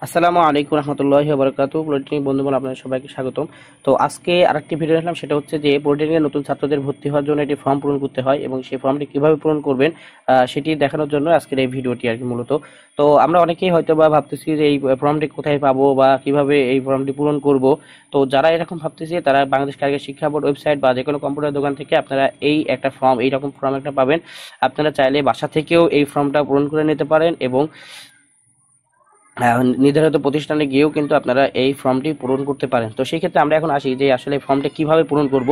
আসসালামু আলাইকুম রহমতুল্লাহি ওয়া বারাকাতুহু। পলিটেকনিক বন্ধুগণ, আপনাদের সবাইকে স্বাগতম। তো আজকে আরেকটি ভিডিও আসলাম, সেটা হচ্ছে যে পলিটেকনিকের নতুন ছাত্রদের ভর্তি হওয়ার জন্য একটি ফর্ম পূরণ করতে হয় এবং সেই ফর্মটি কিভাবে পূরণ করবেন সেটি দেখানোর জন্য আজকের এই ভিডিওটি আর কি মূলত। তো আমরা অনেকেই হয়তো বা ভাবতেছি যে এই ফর্মটি কোথায় পাবো বা কিভাবে এই ফর্মটি পূরণ করব। তো যারা এরকম ভাবতেছে তারা বাংলাদেশ কারিগরি শিক্ষা বোর্ড ওয়েবসাইট বা যে কোনো কম্পিউটার দোকান থেকে আপনারা এই একটা ফর্ম, এইরকম ফর্ম একটা পাবেন। আপনারা চাইলে বাসা থেকেও এই ফর্মটা পূরণ করে নিতে পারেন এবং নির্ধারিত প্রতিষ্ঠানে গিয়েও কিন্তু আপনারা এই ফর্মটি পূরণ করতে পারেন। তো সেই ক্ষেত্রে আমরা এখন আসি যে আসলে ফর্মটা কিভাবে পূরণ করব।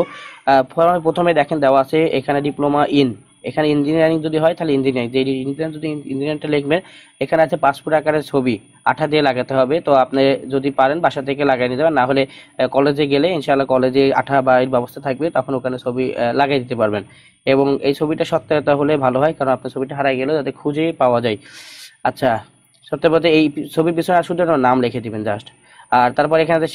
ফর্মে প্রথমে দেখেন দেওয়া আছে এখানে ডিপ্লোমা ইন, এখানে ইঞ্জিনিয়ারিং যদি হয় তাহলে ইঞ্জিনিয়ারিং, যে ইঞ্জিনিয়ারিং যদি ইঞ্জিনিয়ারিংটা লিখবেন, এখানে আছে পাসপোর্ট আকারের ছবি আঠা দিয়ে লাগাতে হবে। তো আপনি যদি পারেন বাসা থেকে লাগিয়ে নিতে পারেন, না হলে কলেজে গেলে ইনশাআল্লাহ কলেজে আঠা বা এর ব্যবস্থা থাকবে, তখন ওখানে ছবি লাগিয়ে দিতে পারবেন। এবং এই ছবিটা সত্যতা হলে ভালো হয়, কারণ আপনার ছবিটা হারাই গেলেও যাতে খুঁজে পাওয়া যায়। আচ্ছা, সত্যি বলতে এই ছবির পিছনে শুধু একটা নাম লিখে দিবেন জাস্ট। আর তারপর এখানে যে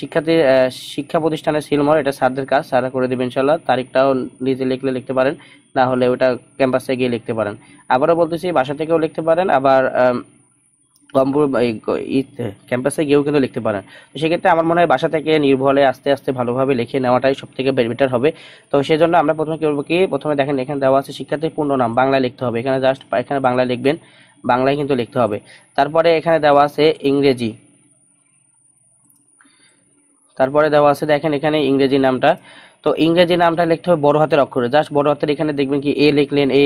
শিক্ষা প্রতিষ্ঠানের সিলমোহর, এটা স্যারদের কাজ, স্যাররা করে দেবেন ইনশাল্লাহ। তারিখটাও নিজে লিখলে লিখতে পারেন, না হলে ওটা ক্যাম্পাসে গিয়ে লিখতে পারেন। আবারও বলতেছি, বাসা থেকেও লিখতে পারেন, আবার ক্যাম্পাসে গিয়েও কিন্তু লিখতে পারেন। তো সেক্ষেত্রে আমার মনে হয় বাসা থেকে নির্ভুলে আস্তে আস্তে ভালোভাবে লিখে নেওয়াটাই সব থেকে বেটার হবে। তো সেই জন্য আমরা প্রথমে কি করবো, কি প্রথমে দেখেন এখানে দেওয়া আছে শিক্ষার্থীর পূর্ণ নাম, বাংলায় লিখতে হবে। এখানে জাস্ট এখানে বাংলায় লিখবেন, বাংলায় কিন্তু লিখতে হবে। তারপরে এখানে দেওয়া আছে ইংরেজি, তারপরে দেওয়া আছে দেখেন এখানে ইংরেজি নামটা। তো ইংরেজি নামটা লিখতে হবে বড় হাতের অক্ষরে, জাস্ট বড় হাতের। এখানে দেখবেন কি এ লিখলেন, এ,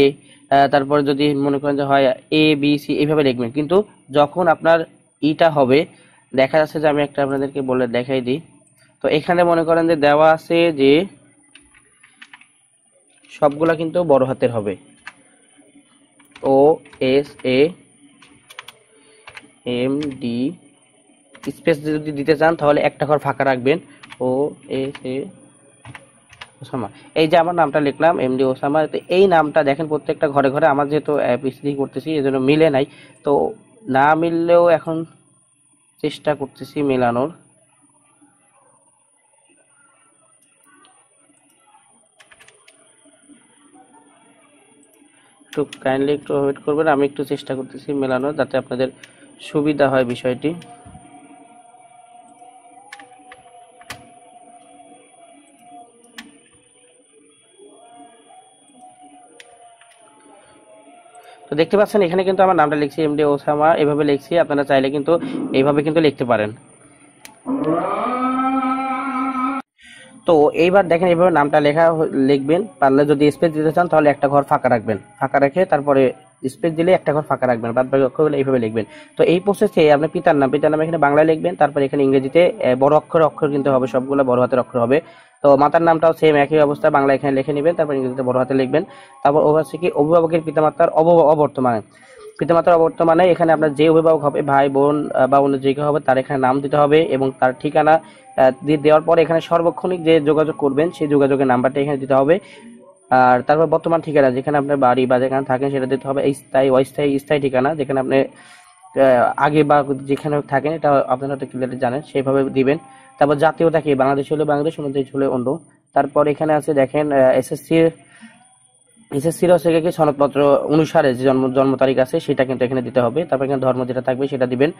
তারপরে যদি মনে করেন যে হয় এ বি সি, এইভাবে লিখবেন। কিন্তু যখন আপনার ইটা হবে, দেখা যাচ্ছে যে আমি একটা আপনাদেরকে বলে দেখাই দিই। তো এখানে মনে করেন যে দেওয়া আছে যে সবগুলা কিন্তু বড় হাতের হবে, O S A M D, space যদি দিতে চান তাহলে একটা ঘর ফাঁকা রাখবেন, ও এস এ ওসামা। এই যে আমার নামটা লিখলাম এমডি ওসামা, তো এই নামটা দেখেন প্রত্যেকটা ঘরে ঘরে, আমার যেহেতু পিএইচডি করতেছি এজন্য মিলে নাই। তো না মিললেও এখন চেষ্টা করতেছি মেলানোর। একটু কাইন্ডলি একটু ওয়েট করবেন, আমি একটু চেষ্টা করতেছি মেলানোর, যাতে আপনাদের সুবিধা হয় বিষয়টি। তো দেখতে পাচ্ছেন এখানে কিন্তু আমার নামটা লিখছি এমডি ওসামা, এভাবে লিখছি। আপনারা চাইলে কিন্তু এইভাবে কিন্তু লিখতে পারেন। তো এইবার দেখেন এইভাবে নামটা লিখবেন। পারলে যদি স্পেস দিতে চান তাহলে একটা ঘর ফাঁকা রাখবেন, ফাঁকা রেখে তারপরে স্পেস দিলে একটা ঘর ফাঁকা রাখবেন, বাদ বাকি অক্ষরগুলো এইভাবে লিখবেন। তো এই প্রসেসে আপনি পিতার নাম এখানে বাংলায় লিখবেন, তারপর এখানে ইংরেজিতে বড় অক্ষর কিন্তু হবে, সবগুলো বড় হাতের অক্ষর হবে। তো মাতার নামটাও সেম একই অবস্থা, বাংলা এখানে লিখে নেবেন, তারপর ইংরেজিতে বড় হাতে লিখবেন। তারপর হচ্ছে কি অভিভাবকের পিতামাতার অবর্তমানে, পিতামাতার অবর্তমানে এখানে আপনার যে অভিভাবক হবে, ভাই বোন বা অন্য যে কেউ হবে, তার এখানে নাম দিতে হবে এবং তার ঠিকানা দেওয়ার পরে এখানে সার্বক্ষণিক যে যোগাযোগ করবেন সেই যোগাযোগের নাম্বারটা এখানে দিতে হবে। আর তারপর বর্তমান ঠিকানা, যেখানে আপনার বাড়ি বা যেখানে থাকেন সেটা দিতে হবে। স্থায়ী অস্থায়ী, স্থায়ী ঠিকানা যেখানে আপনি আগে বা যেখানে থাকেন, এটা আপনারা হয়তো ক্লিয়ারলি জানেন, সেইভাবে দিবেন। তারপর জাতীয়তা কি, বাংলাদেশ হলে বাংলাদেশ, অন্য দেশ হলে অন্য। তারপর এখানে আছে দেখেন এসএসসির হচ্ছে কি সনদপত্র অনুসারে যে জন্ম তারিখ আছে সেটা কিন্তু এখানে দিতে হবে। তারপর এখানে ধর্ম যেটা থাকবে সেটা দিবেন।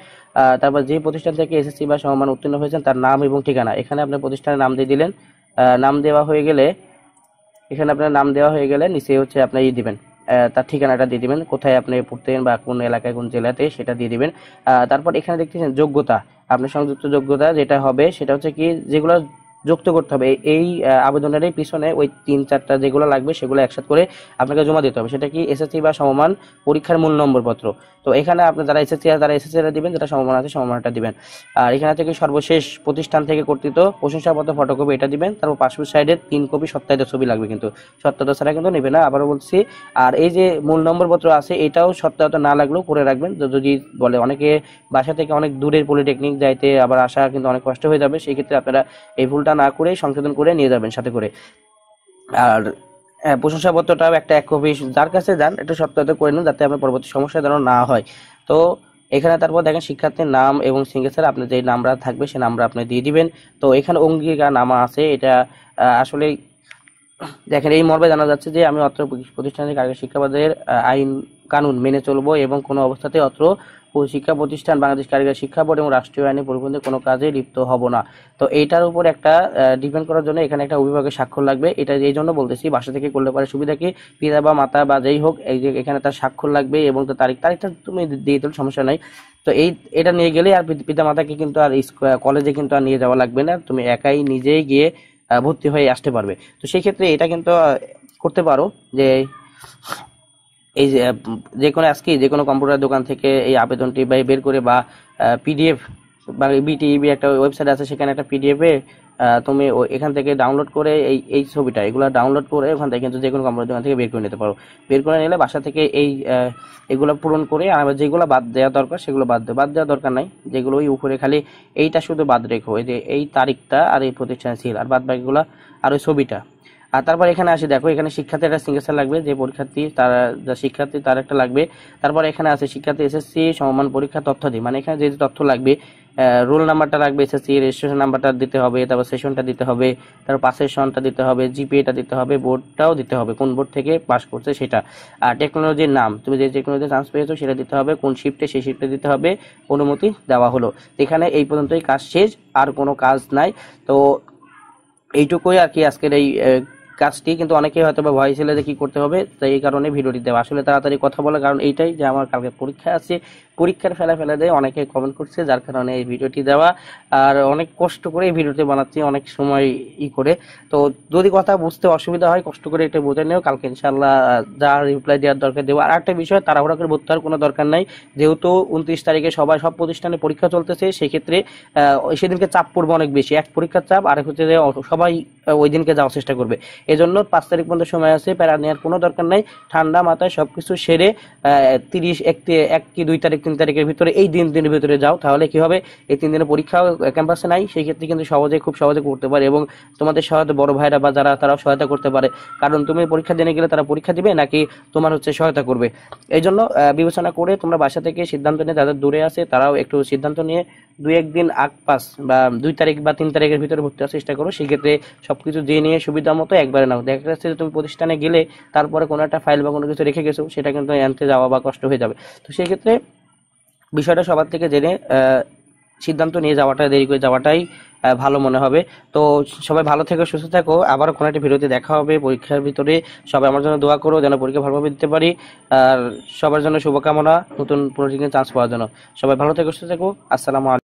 তারপর যে প্রতিষ্ঠান থেকে এসএসসি বা সমমান উত্তীর্ণ হয়েছেন তার নাম এবং ঠিকানা, এখানে আপনার প্রতিষ্ঠানের নাম দিয়ে দিলেন। নাম দেওয়া হয়ে গেলে, এখানে আপনার নাম দেওয়া হয়ে গেলে নিচে হচ্ছে আপনি দিবেন তার ঠিকানাটা দিয়ে দিবেন, কোথায় আপনি পড়তেন বা কোন এলাকায় কোন জেলাতে, সেটা দিয়ে দিবেন। তারপর এখানে দেখতেছেন যোগ্যতা, আপনার সংযুক্ত যোগ্যতা যেটা হবে সেটা হচ্ছে কি যেগুলো যুক্ত করতে হবে এই আবেদনের পিছনে, ওই 3-4টা যেগুলো লাগবে সেগুলো একসাথে করে আপনাকে জমা দিতে হবে। সেটা কি এসএসসি বা সমমান পরীক্ষার মূল নম্বরপত্র। তো এখানে আপনি যারা এসএসসি আছে তারা এসএসসি দিবেন, যেটা সমমান আছে সমমানটা দিবেন। আর এখানে থেকে সর্বশেষ প্রতিষ্ঠান থেকে কর্তৃত প্রশংসাপত্র ফটোকপি এটা দিবেন। তারপর পাসপোর্ট সাইডের 3 কপি সত্যায়িত ছবি লাগবে, কিন্তু সত্যায়িত ছাড়া কিন্তু নেবে না, আবারও বলছি। আর এই যে মূল নম্বরপত্র আছে এটাও সত্যায়িত না লাগলেও করে রাখবেন। যদি বলে অনেকে বাসা থেকে অনেক দূরের পলিটেকনিক যাইতে আবার আসা কিন্তু অনেক কষ্ট হয়ে যাবে, সেই ক্ষেত্রে আপনারা এই ভুলটা না করে সংশোধন করে নিয়ে যাবেন সাথে করে। আর প্রশংসাপত্রটাও এক কপি যার কাছে যান একটু সত্যায়িত করে নিন, যাতে আপনার পরবর্তী সমস্যা যেন না হয়। তো এখানে তারপর দেখেন শিক্ষার্থীর নাম এবং সিগনেচার, আপনার যে নাম্বার থাকবে সেই নাম্বার আপনি দিয়ে দিবেন। তো এখানে অঙ্গীকার নামা আছে, এটা আসলে দেখেন এই মর্মে জানা যাচ্ছে যে আমি অত্র প্রতিষ্ঠানের কারিগরি শিক্ষাবোর্ডের আইন কানুন মেনে চলবো এবং কোনো অবস্থাতে অত্র শিক্ষা প্রতিষ্ঠান বাংলাদেশ কারিগরি শিক্ষা বোর্ড এবং রাষ্ট্রীয় আইনে পরিপন্থী কোনো কাজে লিপ্ত হব না। তো এইটার উপর একটা ডিপেন্ড করার জন্য এখানে একটা অভিভাবকের স্বাক্ষর লাগবে। এটা এই জন্য বলতেছি বাসা থেকে করলে পারে সুবিধা কি, পিতা বা মাতা বা যেই হোক এই যে এখানে তার স্বাক্ষর লাগবে এবং তার তারিখটা তুমি দিয়ে দিলে সমস্যা নাই। তো এটা নিয়ে গেলে আর পিতা মাতাকে কিন্তু আর কলেজে কিন্তু আর নিয়ে যাওয়া লাগবে না, তুমি একাই নিজেই গিয়ে ভর্তি হয়ে আসতে পারবে। তো সেই ক্ষেত্রে এটা কিন্তু করতে পারো যে এই যে কোনো আজকে যে কোনো কম্পিউটার দোকান থেকে এই আবেদনটি বের করে বা পিডিএফ বা বিটিইবি একটা ওয়েবসাইট আছে, সেখানে একটা পিডিএফ এ তুমি এখান থেকে ডাউনলোড করে এই ছবিটা এগুলো ডাউনলোড করে ওখান থেকে কিন্তু যে কোনো কম্পিউটার দোকান থেকে বের করে নিতে পারো। বের করে নিলে বাসা থেকে এগুলো পূরণ করে আবার যেগুলো বাদ দেওয়া দরকার সেগুলো বাদ দেওয়া দরকার নাই, যেগুলো ওই উপরে খালি এইটা শুধু বাদ রেখো, এই যে এই তারিখটা আর এই প্রতিষ্ঠান ছিল আর বাদ বাকিগুলো আর ওই ছবিটা। আর তারপর এখানে আসি, দেখো এখানে শিক্ষার্থীর একটা সিগনেচার লাগবে, যে পরীক্ষার্থী তার শিক্ষার্থী তার একটা লাগবে। তারপর এখানে আছে শিক্ষার্থী এসএসসি সমমান পরীক্ষা তথ্যাদি, মানে এখানে যে তথ্য লাগবে রোল নাম্বারটা লাগবে, এসএসসি রেজিস্ট্রেশন নাম্বারটা দিতে হবে, তারপর সেশনটা দিতে হবে, তারপর পাসের সনটা দিতে হবে, জিপিএটা দিতে হবে, বোর্ডটাও দিতে হবে, কোন বোর্ড থেকে পাস করছে সেটা। আর টেকনোলজির নাম, তুমি যে টেকনোলজি চান্স পেয়েছো সেটা দিতে হবে, কোন শিফটে সেই শিফটে দিতে হবে, অনুমতি দেওয়া হলো। এখানে এই পর্যন্তই কাজ শেষ, আর কোনো কাজ নাই। তো এইটুকুই আর কি আজকের এই কাজটি। কিন্তু অনেকেই হয়তো বা ভয় ছিল যে কি করতে হবে, তাই এই কারণে ভিডিওটি দেওয়া। আসলে তাড়াতাড়ি কথা বলার কারণ এইটাই যে আমার কালকে পরীক্ষা আছে, পরীক্ষার ফেলা দেয় অনেকে কমেন্ট করছে, যার কারণে এই ভিডিওটি দেওয়া। আর অনেক কষ্ট করে এই ভিডিওটি বানাচ্ছি, অনেক সময় করে। তো যদি কথা বুঝতে অসুবিধা হয় কষ্ট করে এটা বোঝে নিও, কালকে ইনশাল্লাহ যা রিপ্লাই দেওয়ার দরকার দেবো। আর একটা বিষয়, তাড়াহুড়া করে ভর্তি হওয়ার কোনো দরকার নাই, যেহেতু 29 তারিখে সব প্রতিষ্ঠানে পরীক্ষা চলতেছে, সেক্ষেত্রে সেদিনকে চাপ পড়বে অনেক বেশি, এক পরীক্ষার চাপ, আর হচ্ছে যে সবাই ওই দিনকে যাওয়ার চেষ্টা করবে। এজন্য 5 তারিখ পর্যন্ত সময় আছে, প্যারা নেওয়ার কোনো দরকার নাই। ঠান্ডা মাথায় সবকিছু সেরে 30, 1 কি 2 তারিখ 3 তারিখের ভিতরে এই দিনের ভিতরে যাও, তাহলে কি হবে এই 3 দিনের পরীক্ষা ক্যাম্পাসে নাই, সেই ক্ষেত্রে কিন্তু খুব সহজে করতে পারে এবং তোমাদের সহায়তা বড় ভাইরা বা যারা তারাও সহায়তা করতে পারে। কারণ তুমি পরীক্ষা দিনে গেলে তারা পরীক্ষা দিবে নাকি তোমার হচ্ছে সহায়তা করবে। এই জন্য বিবেচনা করে তোমরা বাসা থেকে সিদ্ধান্ত নিয়ে, যাদের দূরে আছে তারাও একটু সিদ্ধান্ত নিয়ে 2-1 দিন আগ পাস বা 2 তারিখ বা 3 তারিখের ভিতরে ভর্তি হওয়ার চেষ্টা করো। সেক্ষেত্রে সবকিছু দিয়ে নিয়ে সুবিধা মতো একবারে নাও। দেখা যাচ্ছে যে তুমি প্রতিষ্ঠানে গেলে তারপরে কোনো একটা ফাইল বা কোনো কিছু রেখে গেছো, সেটা কিন্তু আনতে যাওয়া বা কষ্ট হয়ে যাবে। তো সেই ক্ষেত্রে বিষয়টা সবার থেকে জেনে সিদ্ধান্ত নিয়ে যাওয়াটা, দেরি করে যাওয়াটাই ভালো মনে হবে। তো সবাই ভালো থেকো, সুস্থ থাকো, আবার কোনো একটা ভিডিওতে দেখা হবে পরীক্ষার ভিতরে। সবাই আমার জন্য দোয়া করো যেন পরীক্ষা ভালোভাবে দিতে পারি, আর সবার জন্য শুভকামনা নতুন পরীক্ষায় চান্স পাওয়ার জন্য। সবাই ভালো থেকো, সুস্থ থেকো। আসসালামু আলাইকুম।